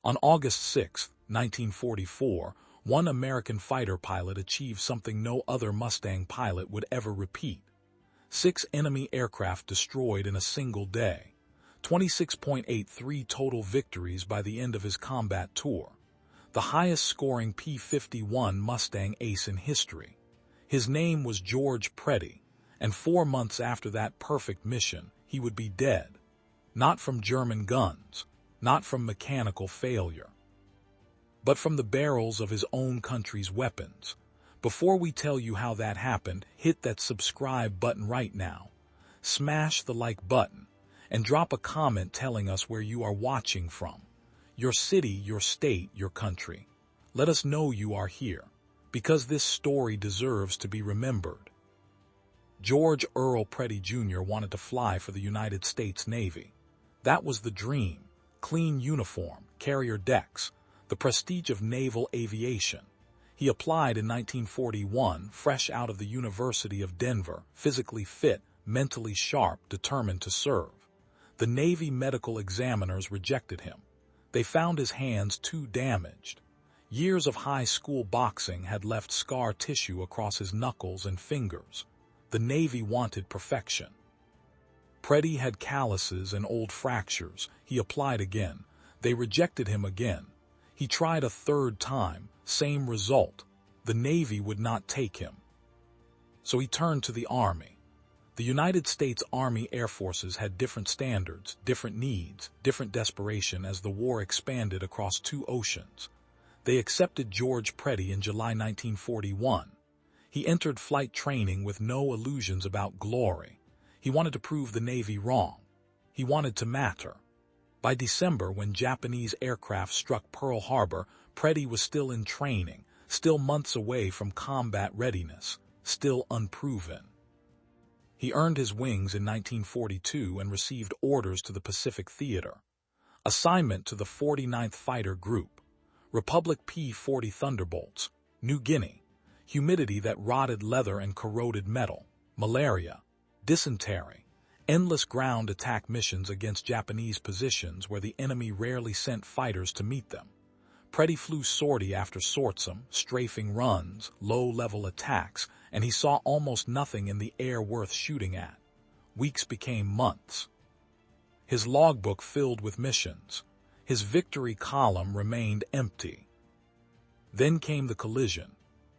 On August 6, 1944, one American fighter pilot achieved something no other Mustang pilot would ever repeat. 6 enemy aircraft destroyed in a single day. 26.83 total victories by the end of his combat tour. The highest-scoring P-51 Mustang ace in history. His name was George Preddy, and 4 months after that perfect mission, he would be dead. Not from German guns, not from mechanical failure, but from the barrels of his own country's weapons. Before we tell you how that happened, hit that subscribe button right now, smash the like button, and drop a comment telling us where you are watching from. Your city, your state, your country. Let us know you are here, because this story deserves to be remembered. George Earl Preddy Jr. wanted to fly for the United States Navy. That was the dream. Clean uniform, carrier decks, the prestige of naval aviation. He applied in 1941, fresh out of the University of Denver, physically fit, mentally sharp, determined to serve. The Navy medical examiners rejected him. They found his hands too damaged. Years of high school boxing had left scar tissue across his knuckles and fingers. The Navy wanted perfection. Preddy had calluses and old fractures. He applied again. They rejected him again. He tried a third time, same result. The Navy would not take him. So he turned to the Army. The United States Army Air Forces had different standards, different needs, different desperation as the war expanded across 2 oceans. They accepted George Preddy in July 1941. He entered flight training with no illusions about glory. He wanted to prove the Navy wrong. He wanted to matter. By December, when Japanese aircraft struck Pearl Harbor, Preddy was still in training, still months away from combat readiness, still unproven. He earned his wings in 1942 and received orders to the Pacific Theater. Assignment to the 49th Fighter Group. Republic P-40 Thunderbolts. New Guinea. Humidity that rotted leather and corroded metal. Malaria. Dysentery. Endless ground attack missions against Japanese positions where the enemy rarely sent fighters to meet them. Preddy flew sortie after sortie, strafing runs, low-level attacks, and he saw almost nothing in the air worth shooting at. Weeks became months. His logbook filled with missions. His victory column remained empty. Then came the collision.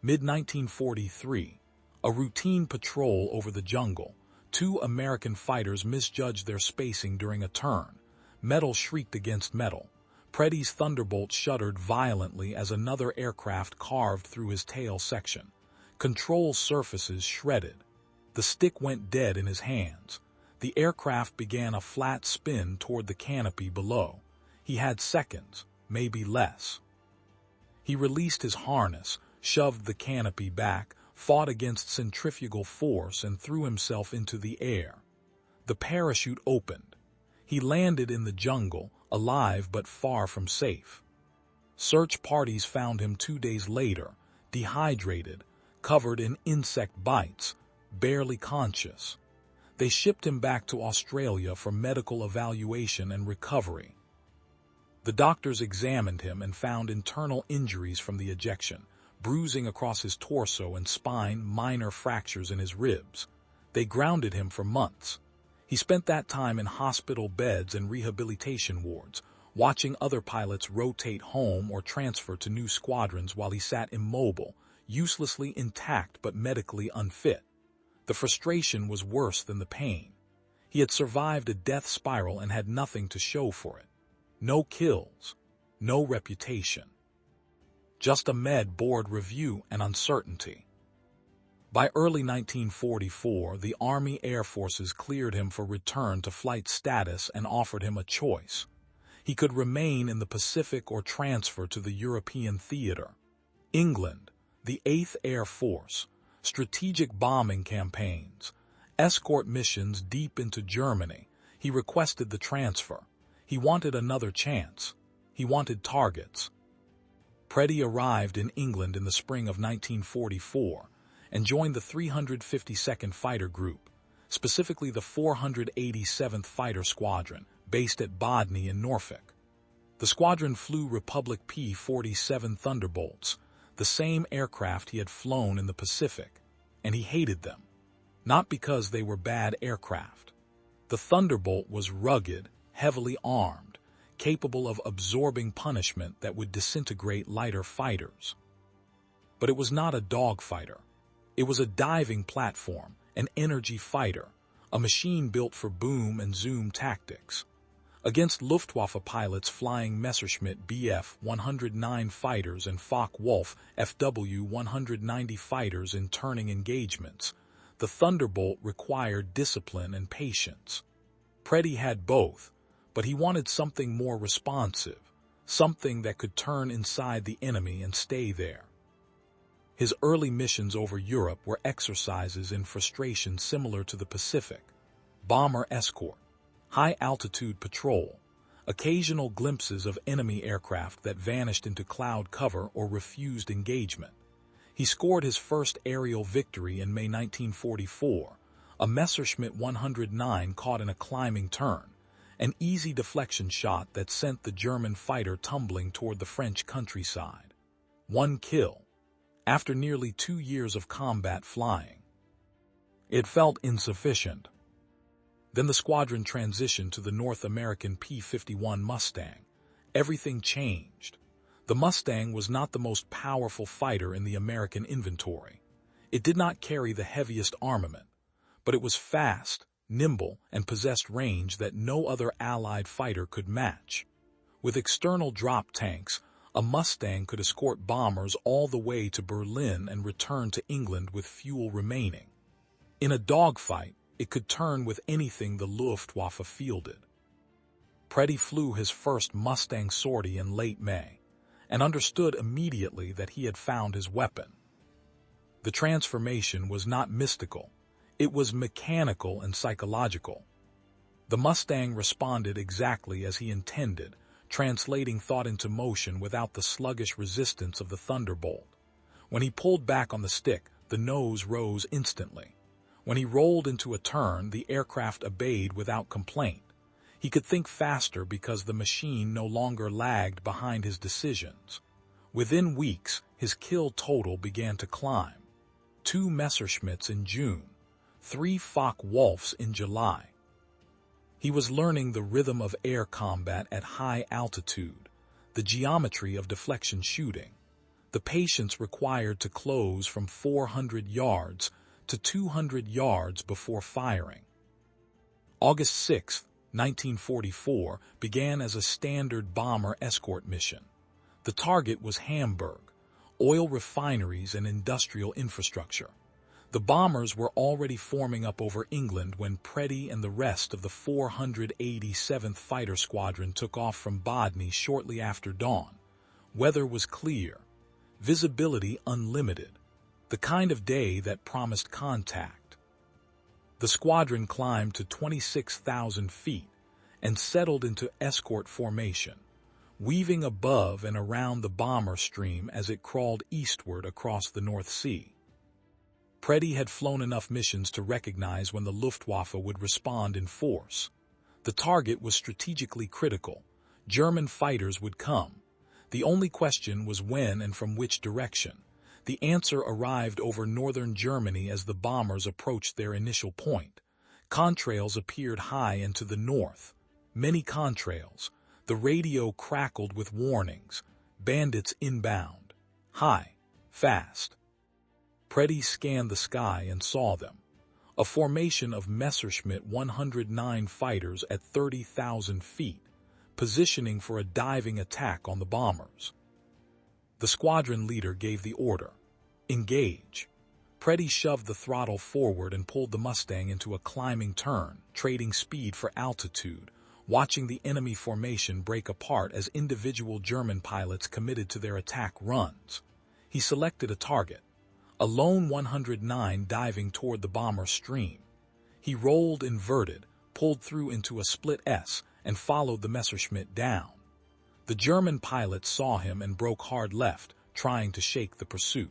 Mid-1943, a routine patrol over the jungle. 2 American fighters misjudged their spacing during a turn. Metal shrieked against metal. Preddy's Thunderbolt shuddered violently as another aircraft carved through his tail section. Control surfaces shredded. The stick went dead in his hands. The aircraft began a flat spin toward the canopy below. He had seconds, maybe less. He released his harness, shoved the canopy back, fought against centrifugal force, and threw himself into the air. The parachute opened. He landed in the jungle, alive but far from safe. Search parties found him 2 days later, dehydrated, covered in insect bites, barely conscious. They shipped him back to Australia for medical evaluation and recovery. The doctors examined him and found internal injuries from the ejection, bruising across his torso and spine, minor fractures in his ribs. They grounded him for months. He spent that time in hospital beds and rehabilitation wards, watching other pilots rotate home or transfer to new squadrons while he sat immobile, uselessly intact but medically unfit. The frustration was worse than the pain. He had survived a death spiral and had nothing to show for it. No kills, no reputation. Just a med board review and uncertainty. By early 1944, the Army Air Forces cleared him for return to flight status and offered him a choice. He could remain in the Pacific or transfer to the European theater. England, the 8th Air Force, strategic bombing campaigns, escort missions deep into Germany. He requested the transfer. He wanted another chance. He wanted targets. Preddy arrived in England in the spring of 1944 and joined the 352nd Fighter Group, specifically the 487th Fighter Squadron, based at Bodney in Norfolk. The squadron flew Republic P-47 Thunderbolts, the same aircraft he had flown in the Pacific, and he hated them. Not because they were bad aircraft. The Thunderbolt was rugged, heavily armed, capable of absorbing punishment that would disintegrate lighter fighters. But it was not a dogfighter. It was a diving platform, an energy fighter, a machine built for boom and zoom tactics. Against Luftwaffe pilots flying Messerschmitt Bf-109 fighters and Focke-Wulf FW-190 fighters in turning engagements, the Thunderbolt required discipline and patience. Preddy had both, but he wanted something more responsive, something that could turn inside the enemy and stay there. His early missions over Europe were exercises in frustration similar to the Pacific: bomber escort, high-altitude patrol, occasional glimpses of enemy aircraft that vanished into cloud cover or refused engagement. He scored his first aerial victory in May 1944, a Messerschmitt 109 caught in a climbing turn, an easy deflection shot that sent the German fighter tumbling toward the French countryside. 1 kill. After nearly 2 years of combat flying. It felt insufficient. Then the squadron transitioned to the North American P-51 Mustang. Everything changed. The Mustang was not the most powerful fighter in the American inventory. It did not carry the heaviest armament, but it was fast, nimble, and possessed range that no other Allied fighter could match. With external drop tanks, a Mustang could escort bombers all the way to Berlin and return to England with fuel remaining. In a dogfight, it could turn with anything the Luftwaffe fielded. Preddy flew his first Mustang sortie in late May, and understood immediately that he had found his weapon. The transformation was not mystical, it was mechanical and psychological. The Mustang responded exactly as he intended, translating thought into motion without the sluggish resistance of the Thunderbolt. When he pulled back on the stick, the nose rose instantly. When he rolled into a turn, the aircraft obeyed without complaint. He could think faster because the machine no longer lagged behind his decisions. Within weeks, his kill total began to climb. 2 Messerschmitts in June, 3 Focke-Wulfs in July. He was learning the rhythm of air combat at high altitude, the geometry of deflection shooting, the patience required to close from 400 yards to 200 yards before firing. August 6, 1944, began as a standard bomber escort mission. The target was Hamburg, oil refineries and industrial infrastructure. The bombers were already forming up over England when Preddy and the rest of the 487th Fighter Squadron took off from Bodny shortly after dawn. Weather was clear, visibility unlimited, the kind of day that promised contact. The squadron climbed to 26,000 feet and settled into escort formation, weaving above and around the bomber stream as it crawled eastward across the North Sea. Preddy had flown enough missions to recognize when the Luftwaffe would respond in force. The target was strategically critical. German fighters would come. The only question was when and from which direction. The answer arrived over northern Germany as the bombers approached their initial point. Contrails appeared high and to the north. Many contrails. The radio crackled with warnings. Bandits inbound. High. Fast. Preddy scanned the sky and saw them. A formation of Messerschmitt 109 fighters at 30,000 feet, positioning for a diving attack on the bombers. The squadron leader gave the order. Engage. Preddy shoved the throttle forward and pulled the Mustang into a climbing turn, trading speed for altitude, watching the enemy formation break apart as individual German pilots committed to their attack runs. He selected a target. A lone 109 diving toward the bomber stream. He rolled inverted, pulled through into a split S, and followed the Messerschmitt down. The German pilot saw him and broke hard left, trying to shake the pursuit.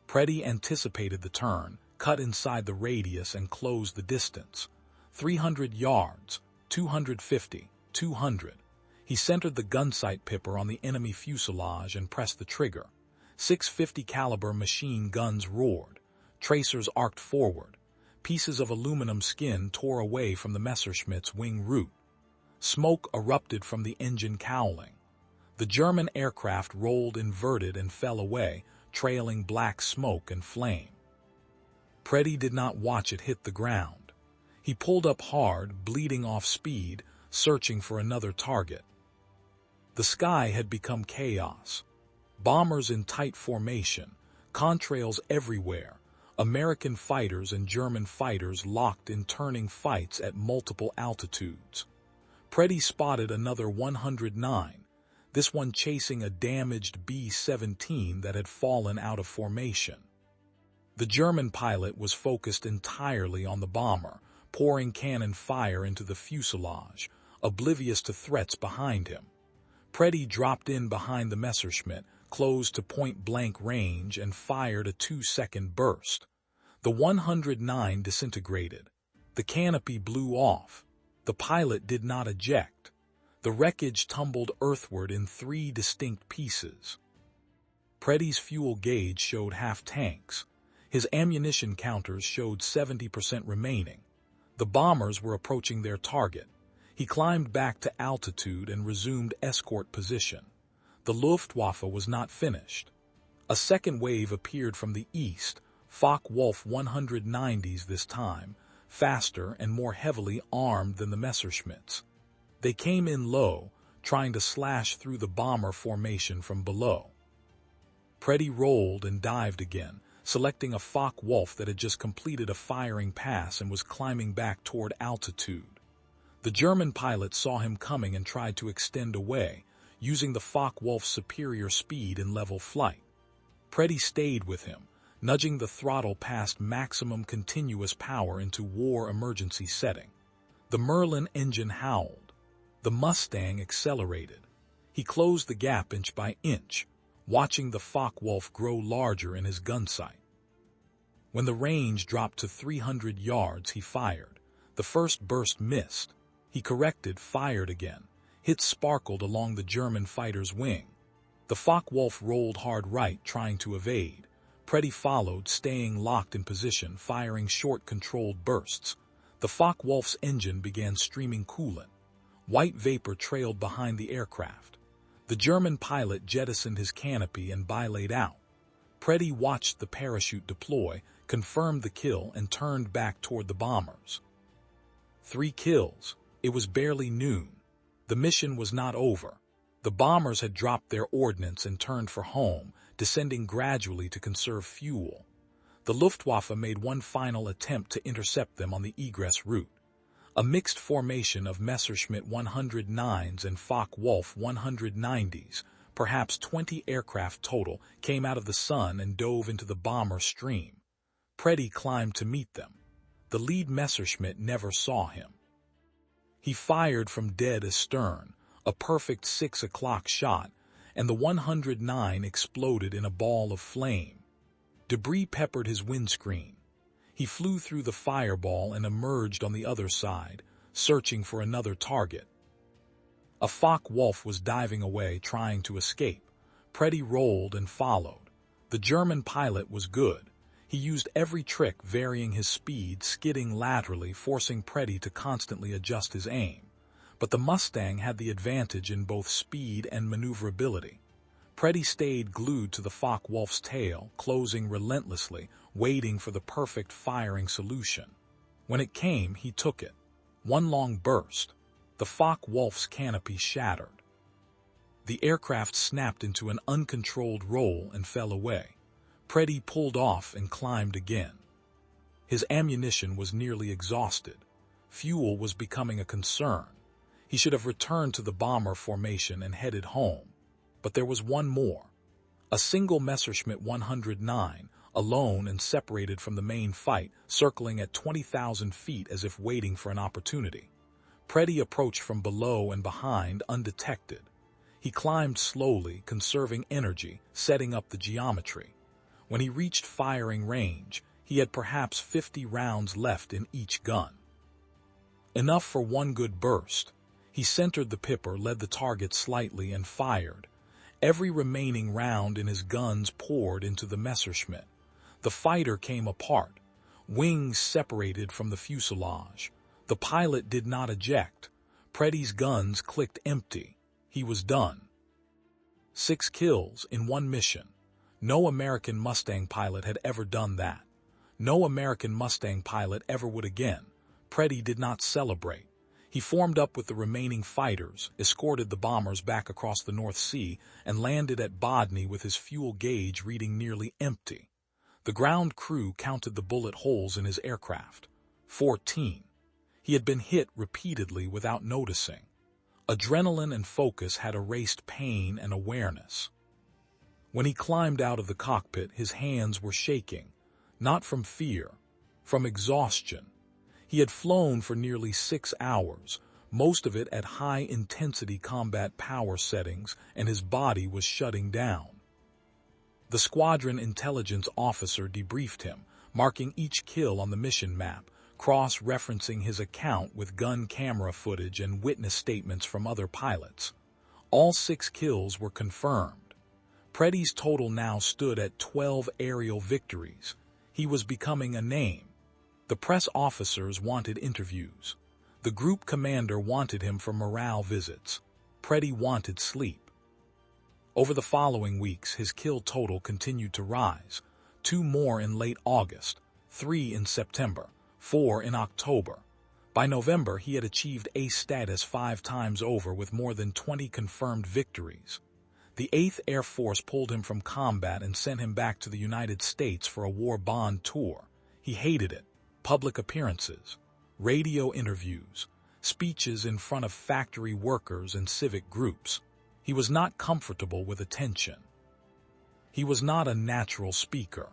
Preddy anticipated the turn, cut inside the radius and closed the distance. 300 yards, 250, 200. He centered the gunsight pipper on the enemy fuselage and pressed the trigger. 650 caliber machine guns roared. Tracers arced forward. Pieces of aluminum skin tore away from the Messerschmitt's wing root. Smoke erupted from the engine cowling. The German aircraft rolled inverted and fell away, trailing black smoke and flame. Preddy did not watch it hit the ground. He pulled up hard, bleeding off speed, searching for another target. The sky had become chaos. Bombers in tight formation, contrails everywhere, American fighters and German fighters locked in turning fights at multiple altitudes. Preddy spotted another 109, this one chasing a damaged B-17 that had fallen out of formation. The German pilot was focused entirely on the bomber, pouring cannon fire into the fuselage, oblivious to threats behind him. Preddy dropped in behind the Messerschmitt, closed to point-blank range, and fired a 2-second burst. The 109 disintegrated. The canopy blew off. The pilot did not eject. The wreckage tumbled earthward in 3 distinct pieces. Preddy's fuel gauge showed half tanks. His ammunition counters showed 70% remaining. The bombers were approaching their target. He climbed back to altitude and resumed escort position. The Luftwaffe was not finished. A second wave appeared from the east, Focke-Wulf 190s this time, faster and more heavily armed than the Messerschmitts. They came in low, trying to slash through the bomber formation from below. Preddy rolled and dived again, selecting a Focke-Wulf that had just completed a firing pass and was climbing back toward altitude. The German pilot saw him coming and tried to extend away, using the Focke-Wulf's superior speed in level flight. Preddy stayed with him, nudging the throttle past maximum continuous power into war emergency setting. The Merlin engine howled. The Mustang accelerated. He closed the gap inch by inch, watching the Focke-Wulf grow larger in his gunsight. When the range dropped to 300 yards, he fired. The first burst missed. He corrected, fired again. Hits sparkled along the German fighter's wing. The Focke-Wulf rolled hard right, trying to evade. Preddy followed, staying locked in position, firing short, controlled bursts. The Focke-Wulf's engine began streaming coolant. White vapor trailed behind the aircraft. The German pilot jettisoned his canopy and bilayed out. Preddy watched the parachute deploy, confirmed the kill, and turned back toward the bombers. 3 kills. It was barely noon. The mission was not over. The bombers had dropped their ordnance and turned for home, descending gradually to conserve fuel. The Luftwaffe made one final attempt to intercept them on the egress route. A mixed formation of Messerschmitt 109s and Focke-Wulf 190s, perhaps 20 aircraft total, came out of the sun and dove into the bomber stream. Preddy climbed to meet them. The lead Messerschmitt never saw him. He fired from dead astern, a perfect 6 o'clock shot, and the 109 exploded in a ball of flame. Debris peppered his windscreen. He flew through the fireball and emerged on the other side, searching for another target. A Focke-Wulf was diving away, trying to escape. Preddy rolled and followed. The German pilot was good. He used every trick, varying his speed, skidding laterally, forcing Preddy to constantly adjust his aim. But the Mustang had the advantage in both speed and maneuverability. Preddy stayed glued to the Focke-Wulf's tail, closing relentlessly, waiting for the perfect firing solution. When it came, he took it. One long burst. The Focke-Wulf's canopy shattered. The aircraft snapped into an uncontrolled roll and fell away. Preddy pulled off and climbed again. His ammunition was nearly exhausted. Fuel was becoming a concern. He should have returned to the bomber formation and headed home. But there was one more. A single Messerschmitt 109, alone and separated from the main fight, circling at 20,000 feet as if waiting for an opportunity. Preddy approached from below and behind, undetected. He climbed slowly, conserving energy, setting up the geometry. When he reached firing range, he had perhaps 50 rounds left in each gun. Enough for one good burst. He centered the pipper, led the target slightly, and fired. Every remaining round in his guns poured into the Messerschmitt. The fighter came apart. Wings separated from the fuselage. The pilot did not eject. Preddy's guns clicked empty. He was done. 6 kills in one mission. No American Mustang pilot had ever done that. No American Mustang pilot ever would again. Preddy did not celebrate. He formed up with the remaining fighters, escorted the bombers back across the North Sea, and landed at Bodney with his fuel gauge reading nearly empty. The ground crew counted the bullet holes in his aircraft. 14. He had been hit repeatedly without noticing. Adrenaline and focus had erased pain and awareness. When he climbed out of the cockpit, his hands were shaking, not from fear, from exhaustion. He had flown for nearly 6 hours, most of it at high-intensity combat power settings, and his body was shutting down. The squadron intelligence officer debriefed him, marking each kill on the mission map, cross-referencing his account with gun camera footage and witness statements from other pilots. All 6 kills were confirmed. Preddy's total now stood at 12 aerial victories. He was becoming a name. The press officers wanted interviews. The group commander wanted him for morale visits. Preddy wanted sleep. Over the following weeks, his kill total continued to rise. 2 more in late August, 3 in September, 4 in October. By November, he had achieved ace status 5 times over with more than 20 confirmed victories. The 8th Air Force pulled him from combat and sent him back to the United States for a war bond tour. He hated it. Public appearances, radio interviews, speeches in front of factory workers and civic groups. He was not comfortable with attention. He was not a natural speaker.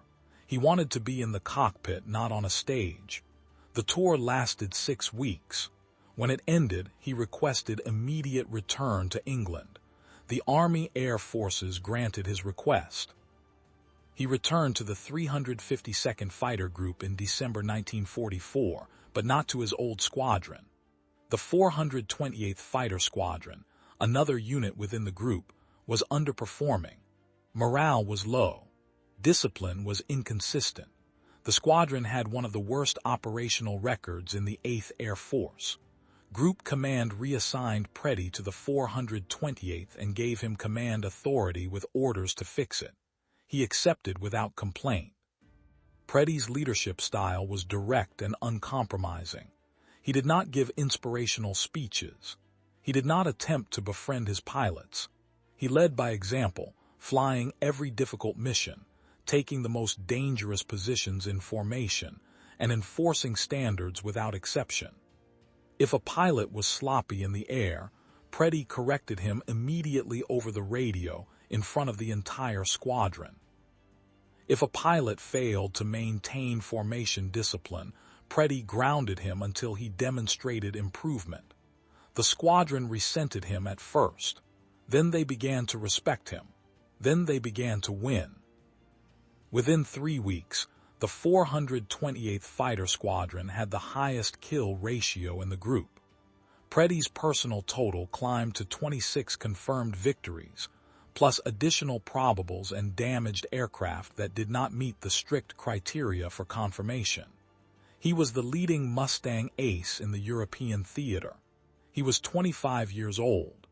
He wanted to be in the cockpit, not on a stage. The tour lasted 6 weeks. When it ended, he requested immediate return to England. The Army Air Forces granted his request. He returned to the 352nd Fighter Group in December 1944, but not to his old squadron. The 428th Fighter Squadron, another unit within the group, was underperforming. Morale was low. Discipline was inconsistent. The squadron had one of the worst operational records in the 8th Air Force. Group Command reassigned Preddy to the 428th and gave him command authority with orders to fix it. He accepted without complaint. Preddy's leadership style was direct and uncompromising. He did not give inspirational speeches. He did not attempt to befriend his pilots. He led by example, flying every difficult mission, taking the most dangerous positions in formation, and enforcing standards without exception. If a pilot was sloppy in the air, Preddy corrected him immediately over the radio in front of the entire squadron. If a pilot failed to maintain formation discipline, Preddy grounded him until he demonstrated improvement. The squadron resented him at first. Then they began to respect him. Then they began to win. Within 3 weeks, the 428th Fighter Squadron had the highest kill ratio in the group. Preddy's personal total climbed to 26 confirmed victories, plus additional probables and damaged aircraft that did not meet the strict criteria for confirmation. He was the leading Mustang ace in the European theater. He was 25 years old.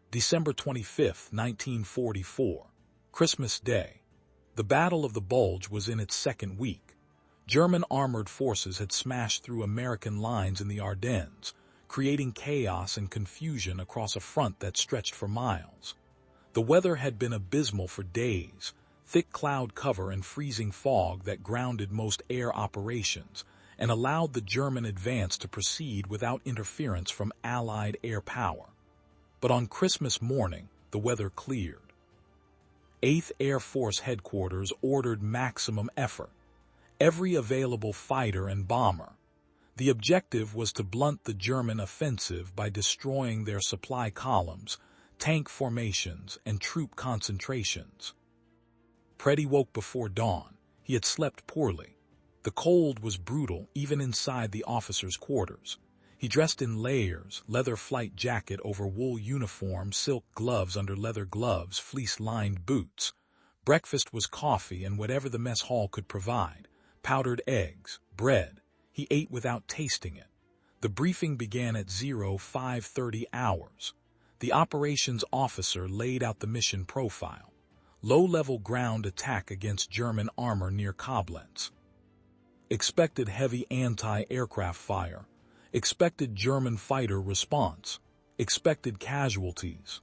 December 25, 1944, Christmas Day. The Battle of the Bulge was in its 2nd week. German armored forces had smashed through American lines in the Ardennes, creating chaos and confusion across a front that stretched for miles. The weather had been abysmal for days, thick cloud cover and freezing fog that grounded most air operations and allowed the German advance to proceed without interference from Allied air power. But on Christmas morning, the weather cleared. 8th Air Force Headquarters ordered maximum effort, every available fighter and bomber. The objective was to blunt the German offensive by destroying their supply columns, tank formations, and troop concentrations. Preddy woke before dawn. He had slept poorly. The cold was brutal even inside the officers' quarters. He dressed in layers, leather flight jacket over wool uniform, silk gloves under leather gloves, fleece-lined boots. Breakfast was coffee and whatever the mess hall could provide, powdered eggs, bread. He ate without tasting it. The briefing began at 05:30 hours. The operations officer laid out the mission profile. Low-level ground attack against German armor near Koblenz. Expected heavy anti-aircraft fire. Expected German fighter response. Expected casualties.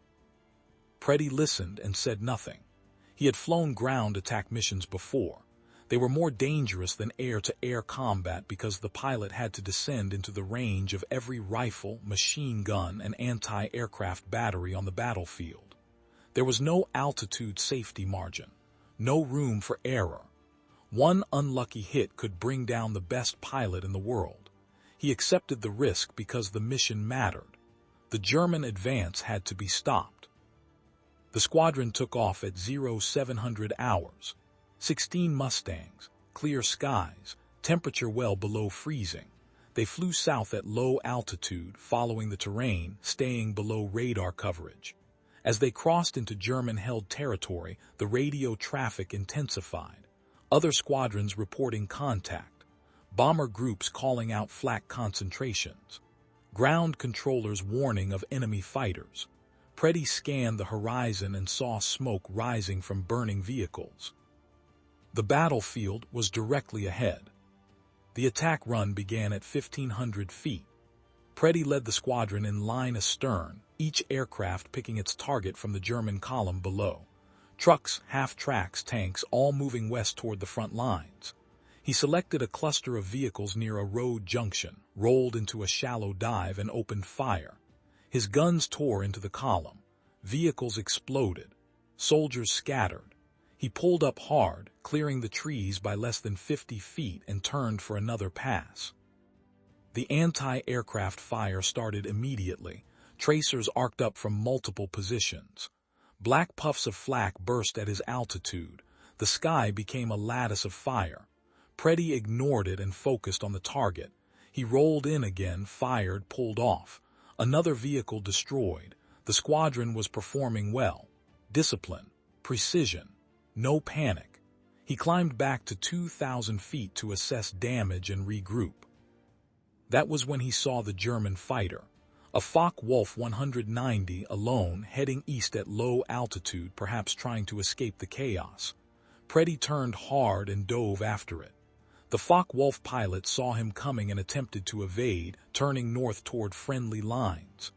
Preddy listened and said nothing. He had flown ground attack missions before. They were more dangerous than air-to-air combat because the pilot had to descend into the range of every rifle, machine gun, and anti-aircraft battery on the battlefield. There was no altitude safety margin, no room for error. One unlucky hit could bring down the best pilot in the world. He accepted the risk because the mission mattered. The German advance had to be stopped. The squadron took off at 0700 hours. 16 Mustangs, clear skies, temperature well below freezing. They flew south at low altitude, following the terrain, staying below radar coverage. As they crossed into German-held territory, the radio traffic intensified. Other squadrons reporting contact. Bomber groups calling out flak concentrations. Ground controllers warning of enemy fighters. Preddy scanned the horizon and saw smoke rising from burning vehicles. The battlefield was directly ahead. The attack run began at 1,500 feet. Preddy led the squadron in line astern, each aircraft picking its target from the German column below. Trucks, half-tracks, tanks, all moving west toward the front lines. He selected a cluster of vehicles near a road junction, rolled into a shallow dive, and opened fire. His guns tore into the column. Vehicles exploded. Soldiers scattered. He pulled up hard, clearing the trees by less than 50 feet, and turned for another pass. The anti-aircraft fire started immediately. Tracers arced up from multiple positions. Black puffs of flak burst at his altitude. The sky became a lattice of fire. Preddy ignored it and focused on the target. He rolled in again, fired, pulled off. Another vehicle destroyed. The squadron was performing well. Discipline, precision. No panic. He climbed back to 2,000 feet to assess damage and regroup. That was when he saw the German fighter, a Focke-Wulf 190 alone, heading east at low altitude, perhaps trying to escape the chaos. Preddy turned hard and dove after it. The Focke-Wulf pilot saw him coming and attempted to evade, turning north toward friendly lines.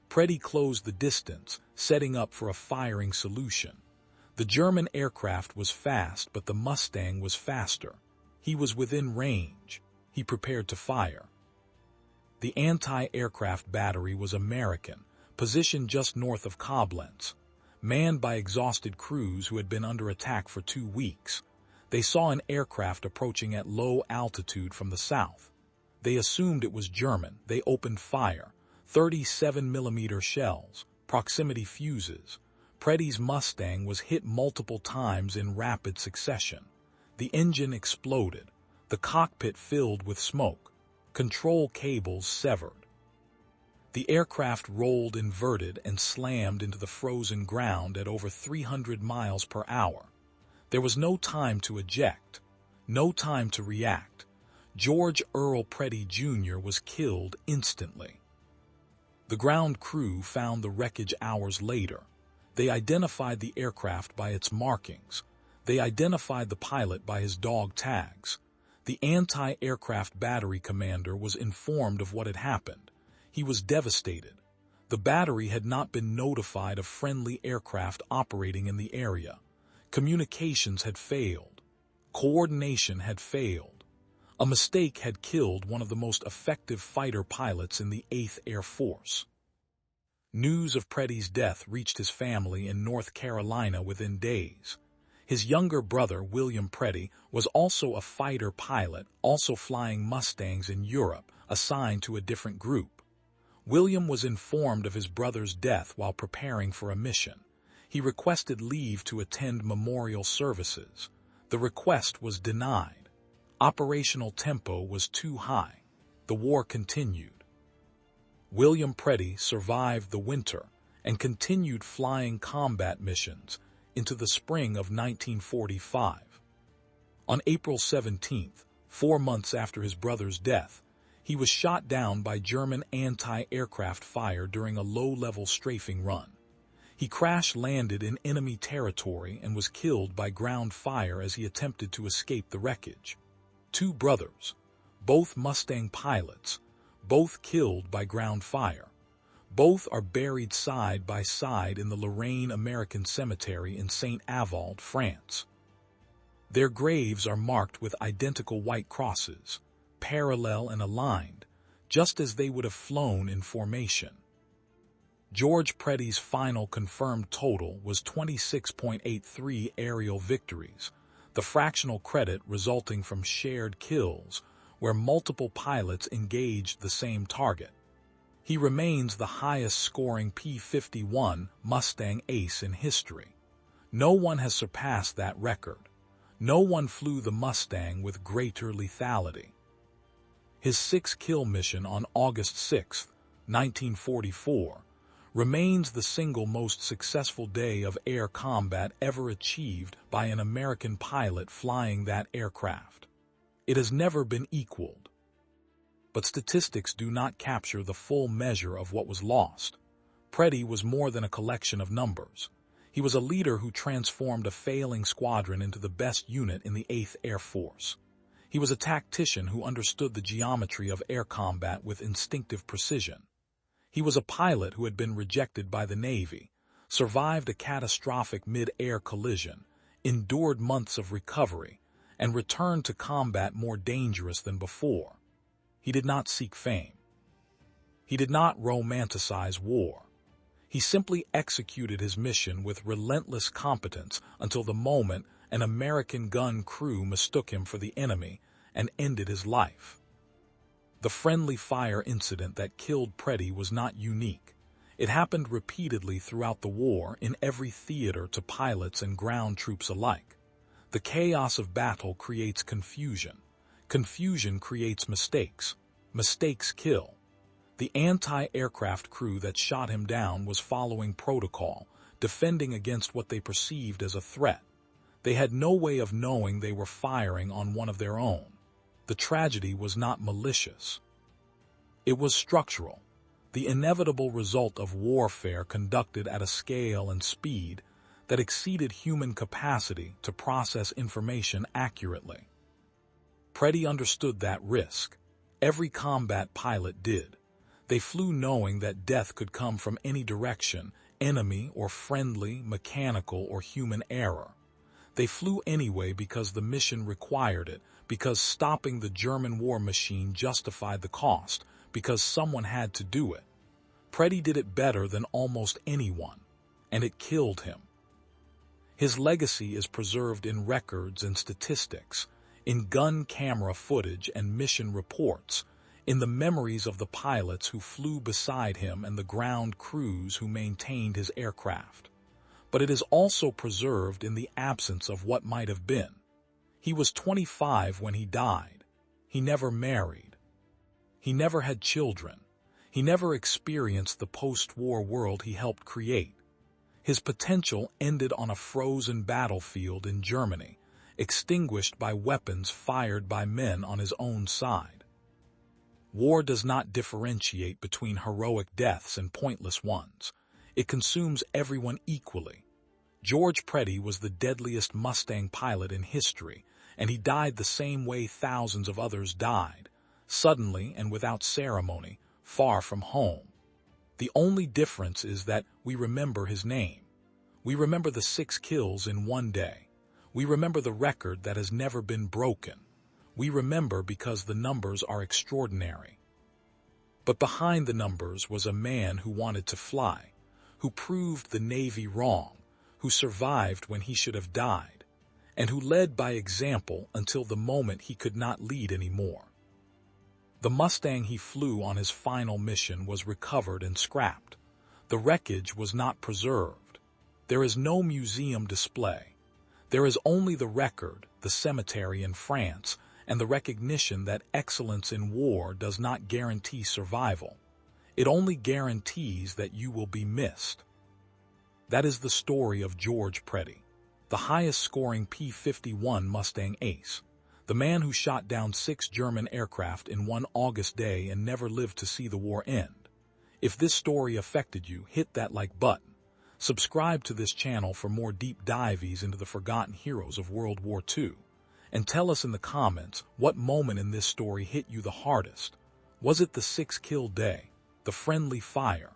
Preddy closed the distance, setting up for a firing solution. The German aircraft was fast, but the Mustang was faster. He was within range. He prepared to fire. The anti-aircraft battery was American, positioned just north of Koblenz, manned by exhausted crews who had been under attack for 2 weeks. They saw an aircraft approaching at low altitude from the south. They assumed it was German. They opened fire. 37mm shells, proximity fuses. Preddy's Mustang was hit multiple times in rapid succession. The engine exploded. The cockpit filled with smoke. Control cables severed. The aircraft rolled inverted and slammed into the frozen ground at over 300 miles per hour. There was no time to eject, no time to react. George Preddy Jr. was killed instantly. The ground crew found the wreckage hours later. They identified the aircraft by its markings. They identified the pilot by his dog tags. The anti-aircraft battery commander was informed of what had happened. He was devastated. The battery had not been notified of friendly aircraft operating in the area. Communications had failed. Coordination had failed. A mistake had killed one of the most effective fighter pilots in the 8th Air Force. News of Preddy's death reached his family in North Carolina within days. His younger brother, William Preddy, was also a fighter pilot, also flying Mustangs in Europe, assigned to a different group. William was informed of his brother's death while preparing for a mission. He requested leave to attend memorial services. The request was denied. Operational tempo was too high. The war continued. William Preddy survived the winter and continued flying combat missions into the spring of 1945. On April 17th, 4 months after his brother's death, he was shot down by German anti-aircraft fire during a low-level strafing run. He crash-landed in enemy territory and was killed by ground fire as he attempted to escape the wreckage. 2 brothers, both Mustang pilots, both killed by ground fire. Both are buried side by side in the Lorraine American Cemetery in Saint-Avold, France. Their graves are marked with identical white crosses, parallel and aligned, just as they would have flown in formation. George Preddy's final confirmed total was 26.83 aerial victories, the fractional credit resulting from shared kills, where multiple pilots engaged the same target. He remains the highest-scoring P-51 Mustang ace in history. No one has surpassed that record. No one flew the Mustang with greater lethality. His 6-kill mission on August 6, 1944, remains the single most successful day of air combat ever achieved by an American pilot flying that aircraft. It has never been equaled. But statistics do not capture the full measure of what was lost. Preddy was more than a collection of numbers. He was a leader who transformed a failing squadron into the best unit in the 8th Air Force. He was a tactician who understood the geometry of air combat with instinctive precision. He was a pilot who had been rejected by the Navy, survived a catastrophic mid-air collision, endured months of recovery, and returned to combat more dangerous than before. He did not seek fame. He did not romanticize war. He simply executed his mission with relentless competence until the moment an American gun crew mistook him for the enemy and ended his life. The friendly fire incident that killed Preddy was not unique. It happened repeatedly throughout the war in every theater to pilots and ground troops alike. The chaos of battle creates confusion. Confusion creates mistakes. Mistakes kill. The anti-aircraft crew that shot him down was following protocol, defending against what they perceived as a threat. They had no way of knowing they were firing on one of their own. The tragedy was not malicious. It was structural, the inevitable result of warfare conducted at a scale and speed that exceeded human capacity to process information accurately. Preddy understood that risk. Every combat pilot did. They flew knowing that death could come from any direction, enemy or friendly, mechanical or human error. They flew anyway because the mission required it, because stopping the German war machine justified the cost, because someone had to do it. Preddy did it better than almost anyone, and it killed him. His legacy is preserved in records and statistics, in gun camera footage and mission reports, in the memories of the pilots who flew beside him and the ground crews who maintained his aircraft. But it is also preserved in the absence of what might have been. He was 25 when he died. He never married. He never had children. He never experienced the post-war world he helped create. His potential ended on a frozen battlefield in Germany, extinguished by weapons fired by men on his own side. War does not differentiate between heroic deaths and pointless ones. It consumes everyone equally. George Preddy was the deadliest Mustang pilot in history, and he died the same way thousands of others died, suddenly and without ceremony, far from home. The only difference is that we remember his name. We remember the 6 kills in one day. We remember the record that has never been broken. We remember because the numbers are extraordinary. But behind the numbers was a man who wanted to fly, who proved the Navy wrong, who survived when he should have died, and who led by example until the moment he could not lead anymore. The Mustang he flew on his final mission was recovered and scrapped. The wreckage was not preserved. There is no museum display. There is only the record, the cemetery in France, and the recognition that excellence in war does not guarantee survival. It only guarantees that you will be missed. That is the story of George Preddy, the highest-scoring P-51 Mustang ace, the man who shot down 6 German aircraft in one August day and never lived to see the war end. If this story affected you, hit that like button. Subscribe to this channel for more deep dives into the forgotten heroes of World War II. And tell us in the comments what moment in this story hit you the hardest. Was it the 6-kill day, the friendly fire,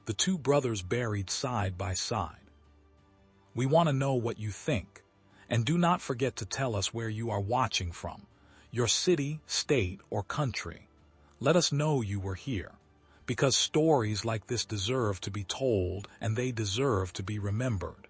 the 2 brothers buried side by side? We want to know what you think. And do not forget to tell us where you are watching from, your city, state, or country. Let us know you were here, because stories like this deserve to be told and they deserve to be remembered.